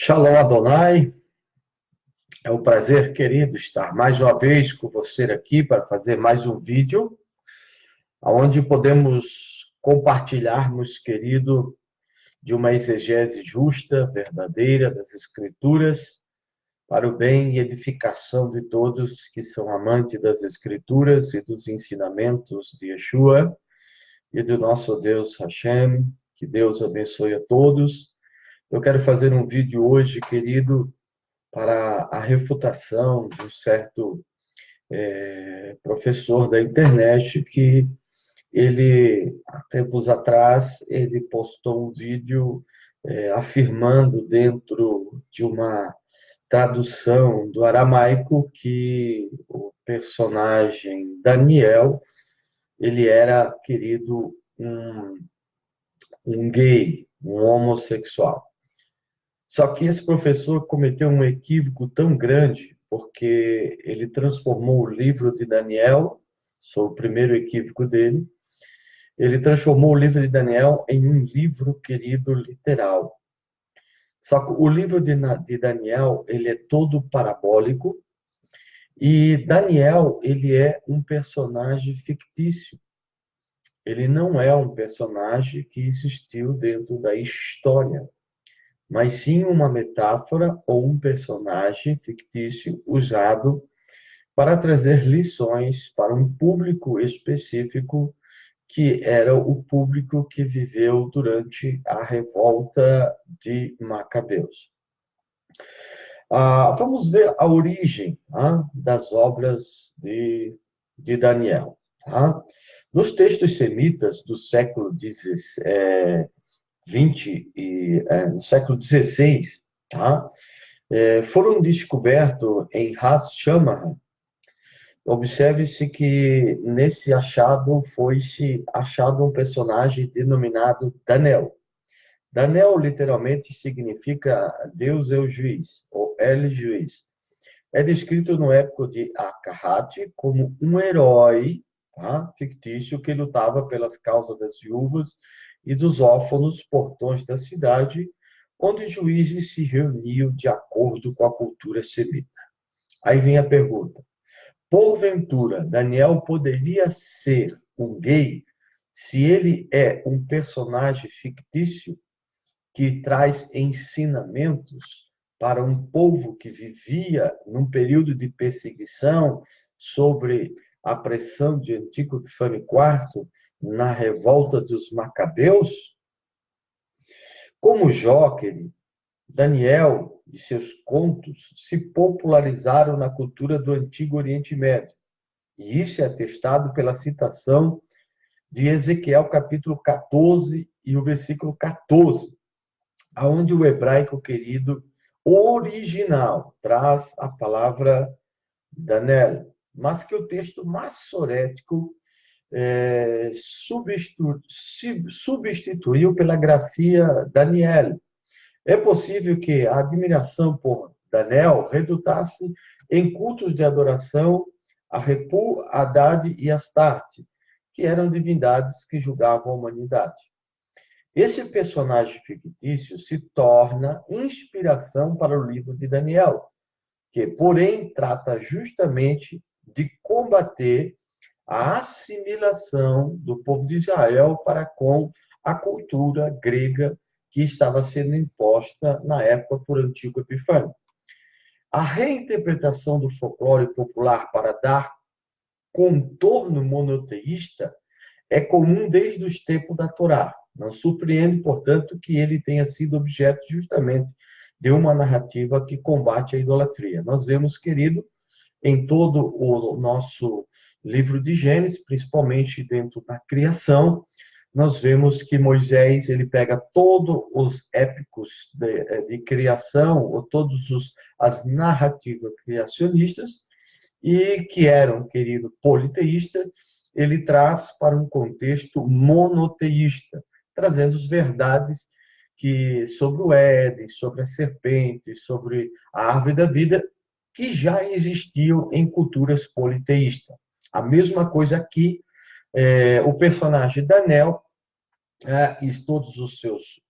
Shalom Adonai, é um prazer, querido, estar mais uma vez com você aqui para fazer mais um vídeo, onde podemos compartilharmos, querido, de uma exegese justa, verdadeira das Escrituras, para o bem e edificação de todos que são amantes das Escrituras e dos ensinamentos de Yeshua e do nosso Deus Hashem. Que Deus abençoe a todos. Eu quero fazer um vídeo hoje, querido, para a refutação de um certo professor da internet que ele, há tempos atrás, ele postou um vídeo afirmando dentro de uma tradução do aramaico que o personagem Daniel, ele era, querido, um gay, um homossexual. Só que esse professor cometeu um equívoco tão grande, porque ele transformou o livro de Daniel, foi o primeiro equívoco dele, ele transformou o livro de Daniel em um livro, querido, literal. Só que o livro de Daniel, ele é todo parabólico, e Daniel, ele é um personagem fictício. Ele não é um personagem que existiu dentro da história, mas sim uma metáfora ou um personagem fictício usado para trazer lições para um público específico, que era o público que viveu durante a revolta de Macabeus. Vamos ver a origem das obras de Daniel. Nos textos semitas do século no século XVI, foram descobertos em Ras Shamar. Observe-se que nesse achado foi-se achado um personagem denominado Daniel. Daniel literalmente significa Deus é o juiz, ou El juiz. É descrito no época de Akahat como um herói fictício que lutava pelas causas das viúvas e dos órfãos portões da cidade, onde os juízes se reuniam de acordo com a cultura semita. Aí vem a pergunta: porventura, Daniel poderia ser um gay se ele é um personagem fictício que traz ensinamentos para um povo que vivia num período de perseguição sobre a pressão de Antíoco Epifânio IV na revolta dos Macabeus? Como Jó, querido, Daniel e seus contos se popularizaram na cultura do Antigo Oriente Médio. E isso é atestado pela citação de Ezequiel, capítulo 14 e o versículo 14, onde o hebraico, querido, original, traz a palavra Daniel, mas que o texto massorético substituiu pela grafia Daniel. É possível que a admiração por Daniel redutasse em cultos de adoração a Repu, Haddad e Astarte, que eram divindades que julgavam a humanidade. Esse personagem fictício se torna inspiração para o livro de Daniel, que, porém, trata justamente de combater a assimilação do povo de Israel para com a cultura grega que estava sendo imposta na época por Antíoco Epifânio. A reinterpretação do folclore popular para dar contorno monoteísta é comum desde os tempos da Torá. Não surpreende, portanto, que ele tenha sido objeto justamente de uma narrativa que combate a idolatria. Nós vemos, querido, em todo o nosso livro de Gênesis, principalmente dentro da criação, nós vemos que Moisés ele pega todos os épicos de criação, ou todas as narrativas criacionistas, e que eram, querido, politeístas, ele traz para um contexto monoteísta, trazendo as verdades que sobre o Éden, sobre a serpente, sobre a árvore da vida, que já existiam em culturas politeístas. A mesma coisa aqui, o personagem Daniel e todos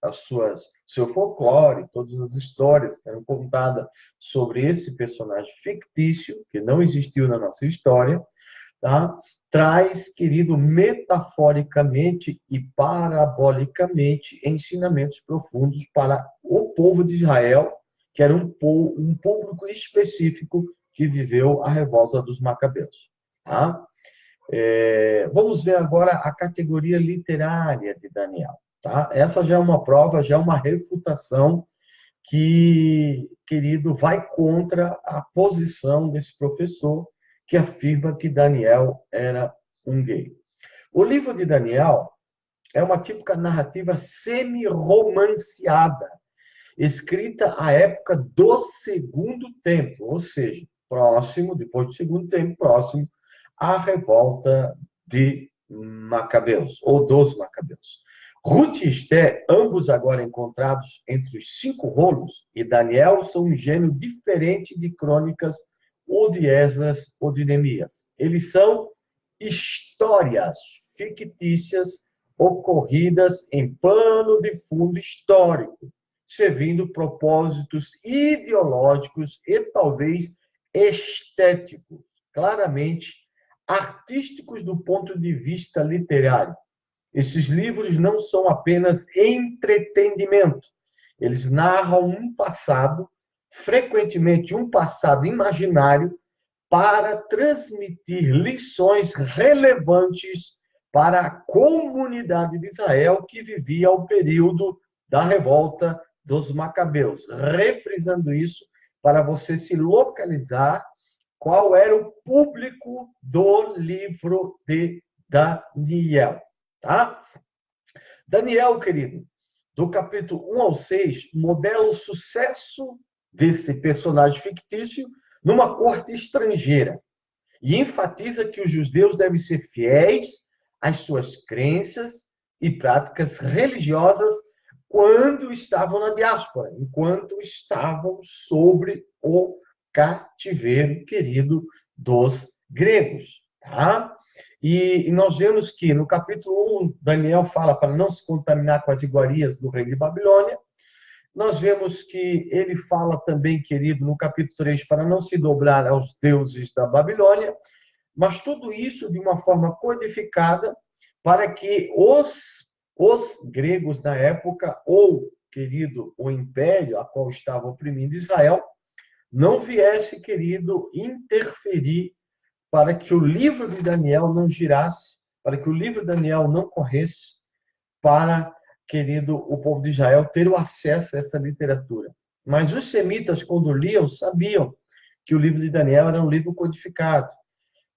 as suas seu folclore, todas as histórias que eram contadas sobre esse personagem fictício, que não existiu na nossa história, tá? Traz, querido, metaforicamente e parabolicamente ensinamentos profundos para o povo de Israel, que era um público específico que viveu a revolta dos Macabeus. Tá? Vamos ver agora a categoria literária de Daniel. Tá? Essa já é uma prova, já é uma refutação que, querido, vai contra a posição desse professor que afirma que Daniel era um gay. O livro de Daniel é uma típica narrativa semi-romanceada, escrita à época do Segundo Templo, ou seja, próximo, depois do Segundo Templo, próximo à revolta de Macabeus, ou dos Macabeus. Ruth e Esté, ambos agora encontrados entre os 5 rolos, e Daniel são um gênero diferente de crônicas ou de Esdras ou de Neemias. Eles são histórias fictícias ocorridas em pano de fundo histórico, servindo propósitos ideológicos e talvez estéticos, claramente artísticos do ponto de vista literário. Esses livros não são apenas entretenimento, eles narram um passado, frequentemente um passado imaginário, para transmitir lições relevantes para a comunidade de Israel que vivia o período da revolta dos Macabeus. Refrisando isso, para você se localizar qual era o público do livro de Daniel. Tá? Daniel, querido, do capítulo 1 ao 6, modela o sucesso desse personagem fictício numa corte estrangeira e enfatiza que os judeus devem ser fiéis às suas crenças e práticas religiosas quando estavam na diáspora, enquanto estavam sobre o cativeiro, querido, dos gregos. Tá? E nós vemos que no capítulo 1, Daniel fala para não se contaminar com as iguarias do rei de Babilônia. Nós vemos que ele fala também, querido, no capítulo 3, para não se dobrar aos deuses da Babilônia, mas tudo isso de uma forma codificada para que os gregos na época, ou, querido, o império a qual estava oprimindo Israel, não viesse, querido, interferir para que o livro de Daniel não girasse, para que o livro de Daniel não corresse para, querido, o povo de Israel ter o acesso a essa literatura. Mas os semitas, quando liam, sabiam que o livro de Daniel era um livro codificado,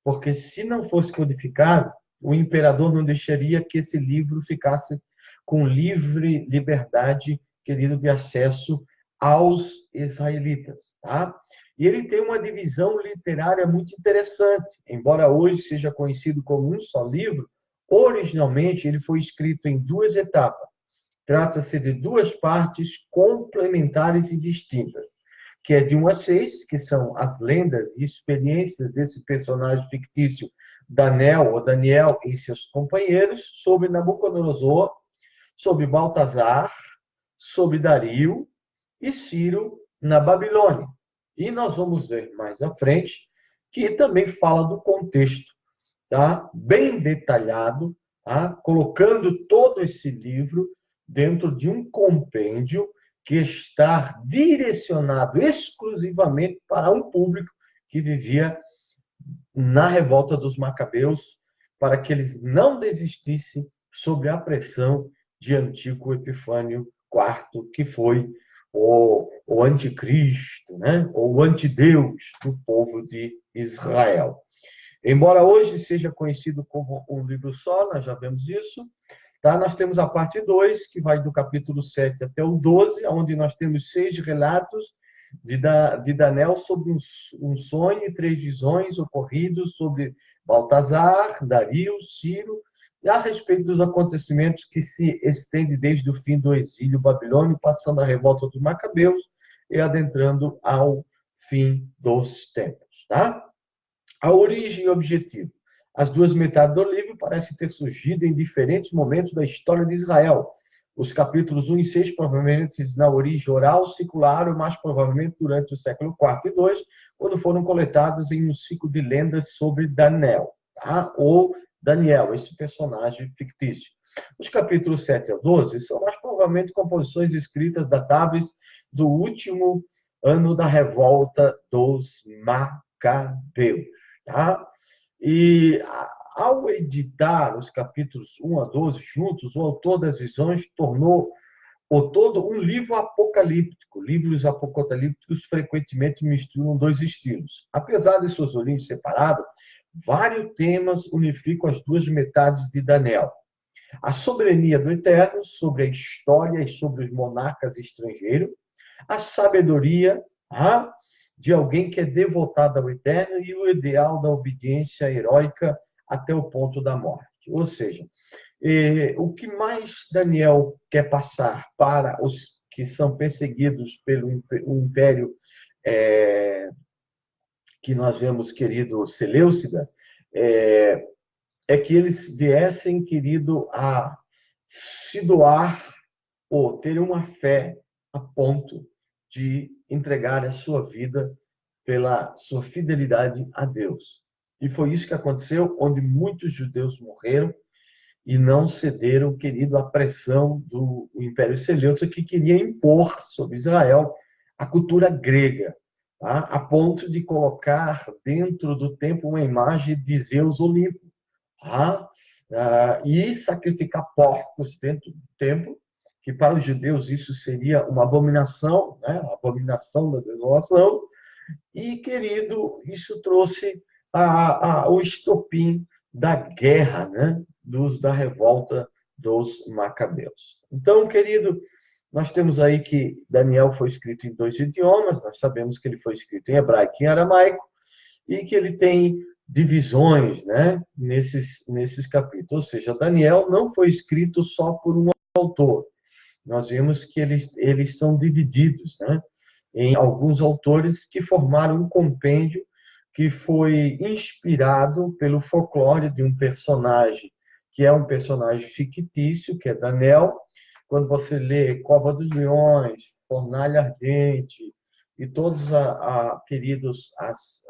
porque se não fosse codificado, o imperador não deixaria que esse livro ficasse com livre liberdade, querido, de acesso aos israelitas, tá? E ele tem uma divisão literária muito interessante. Embora hoje seja conhecido como um só livro, originalmente ele foi escrito em 2 etapas. Trata-se de 2 partes complementares e distintas, que é de 1 a 6, que são as lendas e experiências desse personagem fictício, Daniel e seus companheiros, sobre Nabucodonosor, sobre Baltazar, sobre Dario e Ciro na Babilônia. E nós vamos ver mais à frente que também fala do contexto, tá? Bem detalhado, tá? Colocando todo esse livro dentro de um compêndio que está direcionado exclusivamente para um público que vivia na revolta dos Macabeus, para que eles não desistissem sob a pressão de Antíoco Epifânio IV, que foi o anticristo, né? Ou o antideus do povo de Israel. Embora hoje seja conhecido como um livro só, nós já vemos isso, tá? Nós temos a parte 2, que vai do capítulo 7 até o 12, onde nós temos 6 relatos de Daniel sobre um sonho e 3 visões ocorridos sobre Baltazar, Dario, Ciro, e a respeito dos acontecimentos que se estende desde o fim do exílio babilônico, passando a revolta dos Macabeus e adentrando ao fim dos tempos. Tá? A origem e objetivo. As 2 metades do livro parecem ter surgido em diferentes momentos da história de Israel, Os capítulos 1 e 6, provavelmente na origem oral, circularam, mas provavelmente durante o século IV e II, quando foram coletados em um ciclo de lendas sobre Daniel, tá? Ou Daniel, esse personagem fictício. Os capítulos 7 a 12 são mais provavelmente composições escritas datáveis do último ano da revolta dos Macabeus. Tá? E ao editar os capítulos 1 a 12 juntos, o autor das visões tornou o todo um livro apocalíptico. Livros apocalípticos frequentemente misturam dois estilos. Apesar de suas origens separadas, vários temas unificam as duas metades de Daniel. A soberania do Eterno sobre a história e sobre os monarcas estrangeiros, a sabedoria de alguém que é devotado ao Eterno e o ideal da obediência heróica até o ponto da morte. Ou seja, o que mais Daniel quer passar para os que são perseguidos pelo império que nós vemos, querido Seleucida, é que eles viessem, querido, a se doar ou ter uma fé a ponto de entregar a sua vida pela sua fidelidade a Deus. E foi isso que aconteceu, onde muitos judeus morreram e não cederam, querido, à pressão do Império Seleucida, que queria impor sobre Israel a cultura grega, tá? A ponto de colocar dentro do templo uma imagem de Zeus Olimpo, tá? E sacrificar porcos dentro do templo, que para os judeus isso seria uma abominação, né? A abominação da desolação. E, querido, isso trouxe o estopim da guerra, né? Da revolta dos Macabeus. Então, querido, nós temos aí que Daniel foi escrito em dois idiomas, nós sabemos que ele foi escrito em hebraico e em aramaico, e que ele tem divisões, né, nesses capítulos. Ou seja, Daniel não foi escrito só por um autor. Nós vimos que eles são divididos, né, em alguns autores que formaram um compêndio que foi inspirado pelo folclore de um personagem, que é um personagem fictício, que é Daniel. Quando você lê Cova dos Leões, Fornalha Ardente, e todos, queridos, as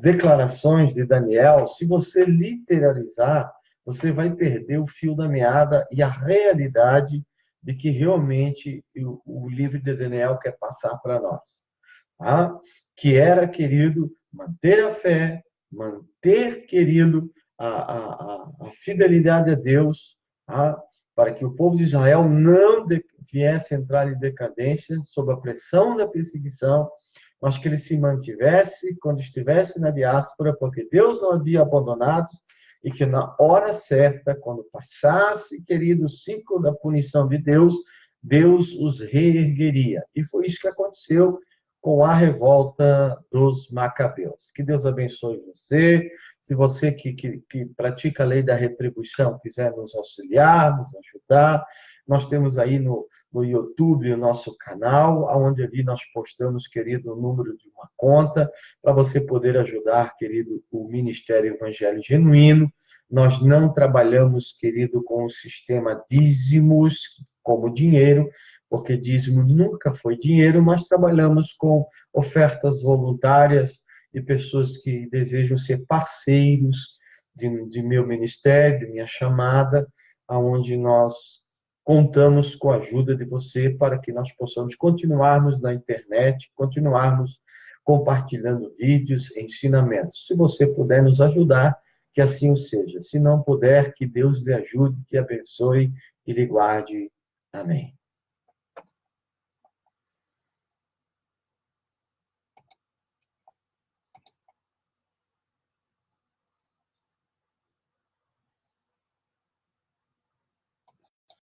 declarações de Daniel, se você literalizar, você vai perder o fio da meada e a realidade de que realmente o livro de Daniel quer passar para nós. Tá? Que era, querido, manter a fé, manter, querido, a fidelidade a Deus, tá? Para que o povo de Israel não viesse entrar em decadência sob a pressão da perseguição, mas que ele se mantivesse quando estivesse na diáspora, porque Deus não havia abandonado, e que na hora certa, quando passasse, querido, o ciclo da punição de Deus, Deus os reergueria. E foi isso que aconteceu com a revolta dos Macabeus. Que Deus abençoe você. Se você que pratica a lei da retribuição quiser nos auxiliar, nos ajudar, nós temos aí no YouTube o nosso canal, onde ali nós postamos, querido, o número de uma conta, para você poder ajudar, querido, o Ministério Evangelho Genuíno. Nós não trabalhamos, querido, com o sistema dízimos como dinheiro, porque dízimo nunca foi dinheiro, mas trabalhamos com ofertas voluntárias e pessoas que desejam ser parceiros de meu ministério, de minha chamada, aonde nós contamos com a ajuda de você para que nós possamos continuarmos na internet, continuarmos compartilhando vídeos, ensinamentos. Se você puder nos ajudar, que assim o seja. Se não puder, que Deus lhe ajude, que abençoe e lhe guarde. Amém.